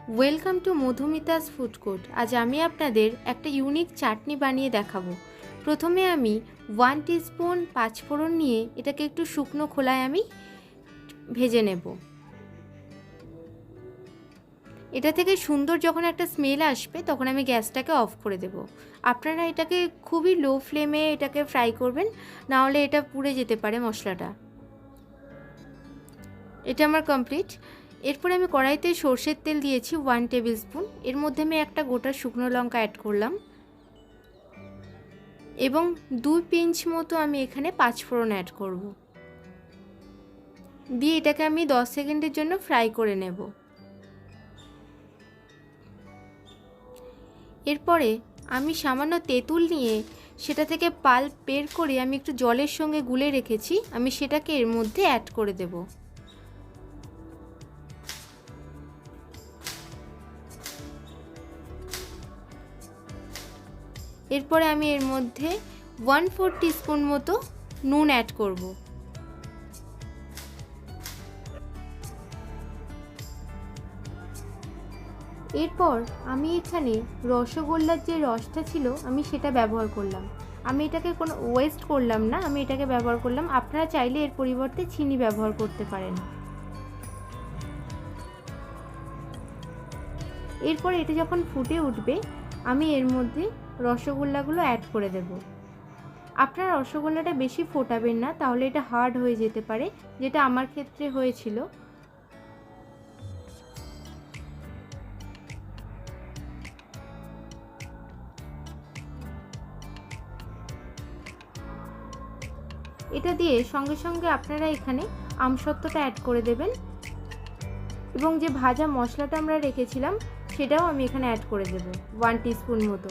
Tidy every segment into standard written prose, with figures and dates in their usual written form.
Welcome to Madhumita's food court. আজ আমি আপনাদের একটা ইউনিক চাটনি বানিয়ে দেখাবো। প্রথমে আমি 1 টিস্পুন পাঁচফোড়ন নিয়ে এটাকে একটু শুকনো খোলায় আমি ভেজে নেব। এটা থেকে সুন্দর যখন একটা স্মেল আসবে তখন আমি গ্যাসটাকে অফ করে দেব। আপনারা এটাকে খুবই লো ফ্লেমে এটাকে ফ্রাই করবেন, না হলে এটা পুড়ে যেতে পারে মশলাটা। এটা আমার কমপ্লিট। এরপরে আমি কড়াইতে সর্ষের তেল দিয়েছি 1 টেবিল স্পুন। এর মধ্যে আমি একটা গোটা শুকনো লঙ্কা অ্যাড করলাম এবং 2 পিঞ্চ মতো আমি এখানে পাঁচফোড়ন অ্যাড করব। দিয়ে এটাকে আমি 10 সেকেন্ডের জন্য ফ্রাই করে নেব। এরপরে আমি সামান্য তেঁতুল নিয়ে সেটা থেকে পাল্প বের করে আমি একটু জলের সঙ্গে গুলে রেখেছি, আমি সেটাকে এর মধ্যে অ্যাড করে দেব। এরপরে আমি এর মধ্যে 1/4 টিস্পুন মতো নুন অ্যাড করব। এরপর আমি এখানে রসগোল্লার যে রসটা ছিল আমি সেটা ব্যবহার করলাম। আমি এটাকে কোনো ওয়েস্ট করলাম না, আমি এটাকে ব্যবহার করলাম। আপনারা চাইলে এর পরিবর্তে চিনি ব্যবহার করতে পারেন। এরপর এটা যখন ফুটে উঠবে আমি এর মধ্যে রসগোল্লাগুলো অ্যাড করে দেব। আপনারা রসগোল্লাটা বেশি ফোটাবেন না, তাহলে এটা হার্ড হয়ে যেতে পারে, যেটা আমার ক্ষেত্রে হয়েছিল। এটা দিয়ে সঙ্গে সঙ্গে আপনারা এখানে আমসত্ত্বটা অ্যাড করে দেবেন এবং যে ভাজা মশলাটা আমরা রেখেছিলাম সেটাও আমি এখানে অ্যাড করে দেব 1 টিস্পুন মতো।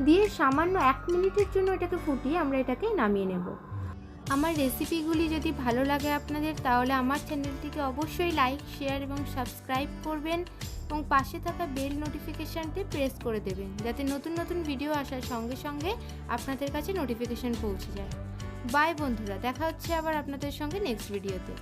দিয়ে সামান্য 1 মিনিটের জন্য এটাকে ফুটিয়ে আমরা এটাকে নামিয়ে নেব। আমার রেসিপিগুলি যদি ভালো লাগে আপনাদের, তাহলে আমার চ্যানেলটিকে অবশ্যই লাইক, শেয়ার এবং সাবস্ক্রাইব করবেন এবং পাশে থাকা বেল নোটিফিকেশানটি প্রেস করে দেবেন, যাতে নতুন নতুন ভিডিও আসার সঙ্গে সঙ্গে আপনাদের কাছে নোটিফিকেশান পৌঁছে যায়। বাই বন্ধুরা, দেখা হচ্ছে আবার আপনাদের সঙ্গে নেক্সট ভিডিওতে।